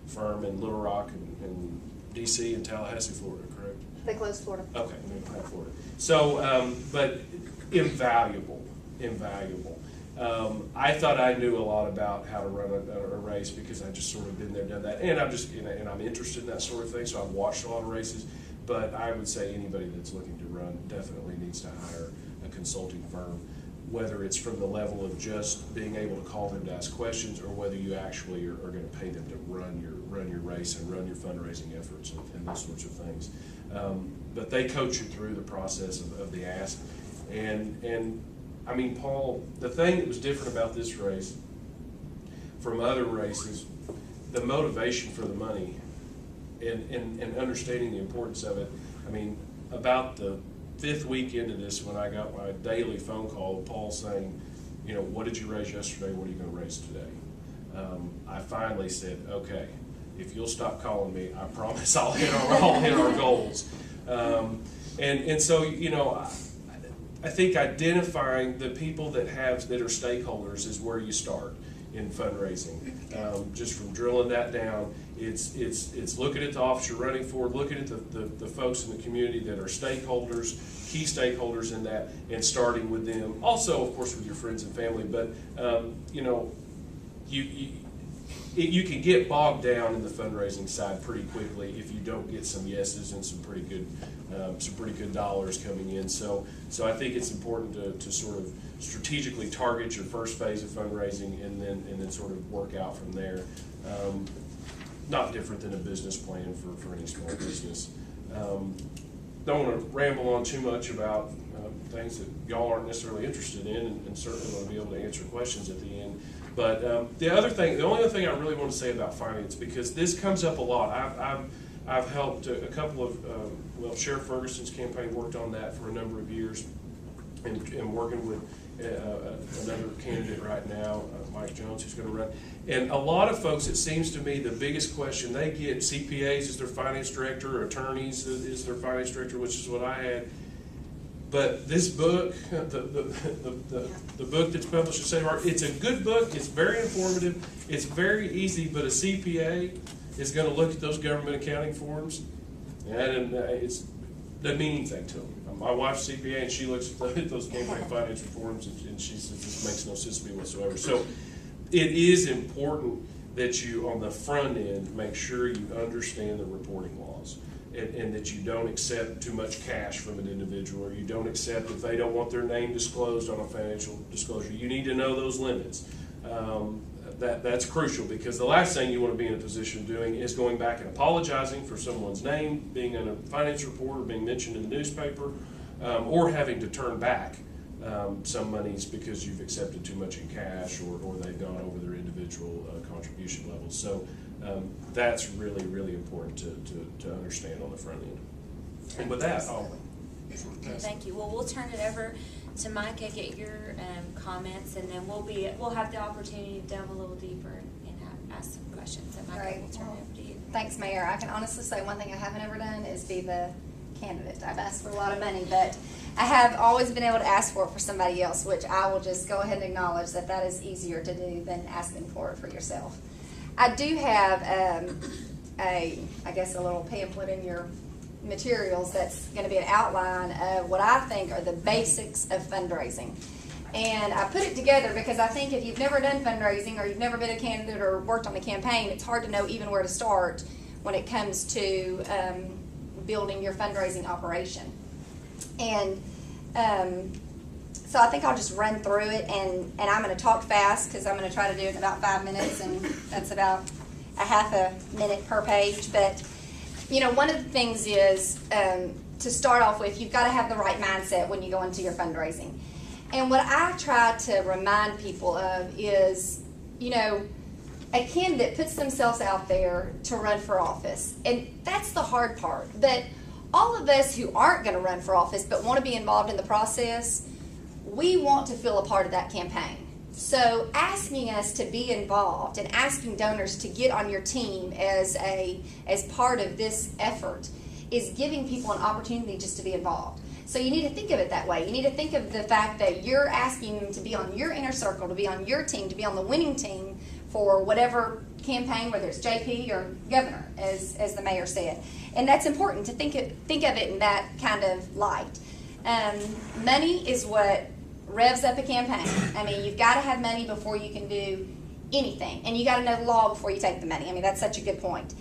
firm in Little Rock and DC and Tallahassee, Florida, correct? They closed Florida. Okay, Florida. So, but invaluable. I thought I knew a lot about how to run a race because I just sort of been there, done that, and I'm interested in that sort of thing. So I've watched a lot of races, but I would say anybody that's looking to run definitely needs to hire a consulting firm, whether it's from the level of just being able to call them to ask questions, or whether you actually are going to pay them to run your race and run your fundraising efforts and those sorts of things. But they coach you through the process of the ask, and I mean, Paul, the thing that was different about this race from other races, the motivation for the money and understanding the importance of it. I mean, about the 5th week into this, when I got my daily phone call with Paul saying, you know, what did you raise yesterday? What are you going to raise today? I finally said, okay, if you'll stop calling me, I promise I'll hit our goals. And so, you know, I think identifying the people that are stakeholders is where you start in fundraising. Just from drilling that down, it's looking at the office you're running for, looking at the folks in the community that are stakeholders, key stakeholders in that, and starting with them. Also, of course, with your friends and family. But you know, you can get bogged down in the fundraising side pretty quickly if you don't get some yeses and some pretty good dollars coming in. So I think it's important to sort of strategically target your first phase of fundraising and then sort of work out from there. Not different than a business plan for any small business. Don't want to ramble on too much about things that y'all aren't necessarily interested in, and certainly want to be able to answer questions at the end. But the only other thing I really want to say about finance, because this comes up a lot. I've helped a couple of Sheriff Ferguson's campaign worked on that for a number of years, and working with another candidate right now, Mike Jones, who's going to run. And a lot of folks, it seems to me, the biggest question they get, CPAs is their finance director, attorneys is their finance director, which is what I had. But this book, the book that's published at State of Art, it's a good book. It's very informative. It's very easy. But a CPA is going to look at those government accounting forms, and it doesn't mean anything to them. My wife's CPA, and she looks at those campaign finance forms, and she says this makes no sense to me whatsoever. So it is important that you, on the front end, make sure you understand the reporting laws. And that you don't accept too much cash from an individual, or you don't accept if they don't want their name disclosed on a financial disclosure. You need to know those limits. That's crucial, because the last thing you want to be in a position of doing is going back and apologizing for someone's name being in a finance report or being mentioned in the newspaper, or having to turn back some monies because you've accepted too much in cash, or they've gone over their individual contribution levels. So that's really, really important to understand on the front end. And with that, I'll thank you. Well, we'll turn it over to Mica, get your comments, and then we'll have the opportunity to delve a little deeper and ask some questions. And Mica, Great. we'll turn it over to you. Thanks, Mayor. I can honestly say one thing I haven't ever done is be the candidate. I've asked for a lot of money, but I have always been able to ask for it for somebody else, which I will just go ahead and acknowledge that is easier to do than asking for it for yourself. I do have I guess a little pamphlet in your materials that's going to be an outline of what I think are the basics of fundraising. And I put it together because I think if you've never done fundraising, or you've never been a candidate or worked on a campaign, it's hard to know even where to start when it comes to building your fundraising operation. And so I think I'll just run through it, and I'm going to talk fast because I'm going to try to do it in about 5 minutes, and that's about a half a minute per page. But, you know, one of the things is to start off with, you've got to have the right mindset when you go into your fundraising. And what I try to remind people of is, you know, a candidate puts themselves out there to run for office, and that's the hard part. But all of us who aren't going to run for office but want to be involved in the process, we want to feel a part of that campaign. So asking us to be involved and asking donors to get on your team as part of this effort is giving people an opportunity just to be involved. So you need to think of it that way. You need to think of the fact that you're asking them to be on your inner circle, to be on your team, to be on the winning team for whatever campaign, whether it's JP or governor, as the mayor said. And that's important to think of it in that kind of light. Money is what revs up a campaign. I mean, you've got to have money before you can do anything, and you got to know the law before you take the money. I mean, that's such a good point.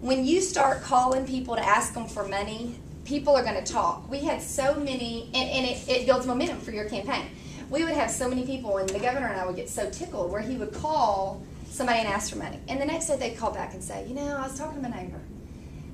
When you start calling people to ask them for money, people are going to talk. We had so many, and it builds momentum for your campaign. We would have so many people, and the governor and I would get so tickled where he would call somebody and ask for money. And the next day they'd call back and say, you know, I was talking to my neighbor.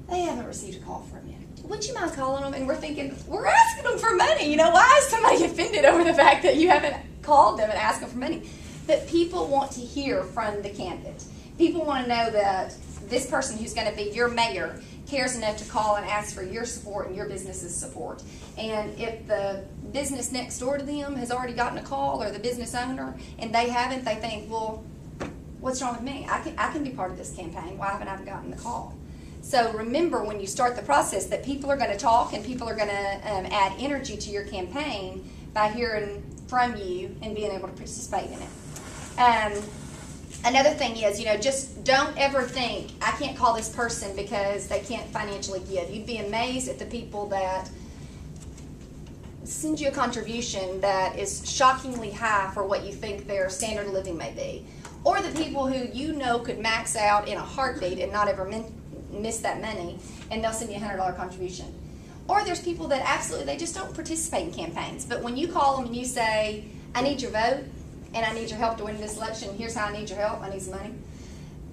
They haven't received a call from you. Would you mind calling them? And we're thinking, we're asking them for money. You know, why is somebody offended over the fact that you haven't called them and asked them for money? But people want to hear from the candidate. People want to know that this person who's going to be your mayor cares enough to call and ask for your support and your business's support. And if the business next door to them has already gotten a call, or the business owner, and they haven't, they think, well, what's wrong with me? I can be part of this campaign. Why haven't I gotten the call? So remember, when you start the process, that people are going to talk, and people are going to add energy to your campaign by hearing from you and being able to participate in it. Another thing is, you know, just don't ever think, I can't call this person because they can't financially give. You'd be amazed at the people that send you a contribution that is shockingly high for what you think their standard of living may be. Or the people who you know could max out in a heartbeat and not ever miss that money, and they'll send you a $100 contribution. Or there's people that absolutely, they just don't participate in campaigns. But when you call them and you say, I need your vote, and I need your help to win this election, here's how I need your help, I need some money.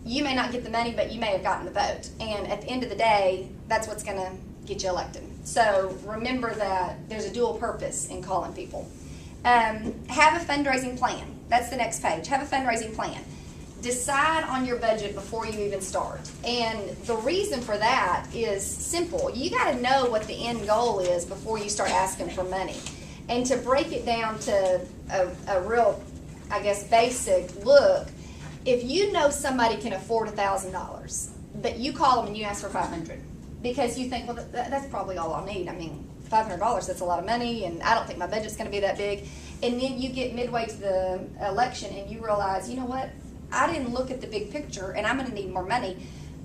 You may not get the money, but you may have gotten the vote. And at the end of the day, that's what's going to get you elected. So remember that there's a dual purpose in calling people. Have a fundraising plan. That's the next page. Have a fundraising plan. Decide on your budget before you even start. And the reason for that is simple. You got to know what the end goal is before you start asking for money. And to break it down to a real, I guess, basic look, if you know somebody can afford $1,000, but you call them and you ask for $500 because you think, well, that's probably all I'll need. I mean, $500, that's a lot of money, and I don't think my budget's going to be that big. And then you get midway to the election and you realize, you know what, I didn't look at the big picture and I'm going to need more money.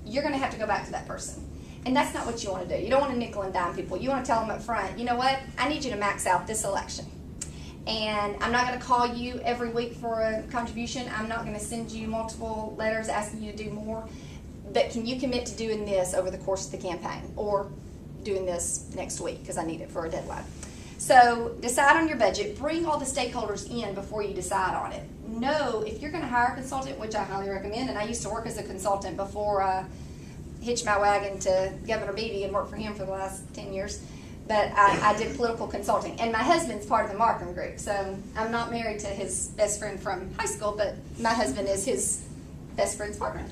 You're going to have to go back to that person. And that's not what you want to do. You don't want to nickel and dime people. You want to tell them up front, you know what, I need you to max out this election. And I'm not going to call you every week for a contribution. I'm not going to send you multiple letters asking you to do more. But can you commit to doing this over the course of the campaign, or doing this next week because I need it for a deadline? So decide on your budget. Bring all the stakeholders in before you decide on it. Know if you're going to hire a consultant, which I highly recommend, and I used to work as a consultant before I hitched my wagon to Governor Beebe and worked for him for the last 10 years. But I did political consulting. And my husband's part of the marketing group. So I'm not married to his best friend from high school, but my husband is his best friend's partner.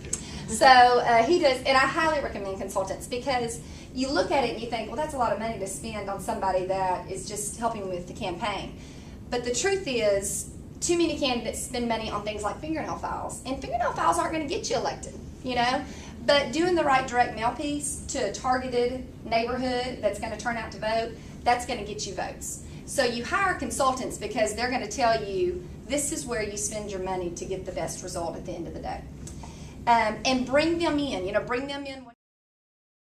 So he does, and I highly recommend consultants, because you look at it and you think, well, that's a lot of money to spend on somebody that is just helping with the campaign. But the truth is, too many candidates spend money on things like fingernail files. And fingernail files aren't going to get you elected, you know? But doing the right direct mail piece to a targeted neighborhood that's going to turn out to vote, that's going to get you votes. So you hire consultants because they're going to tell you this is where you spend your money to get the best result at the end of the day. And bring them in, bring them in.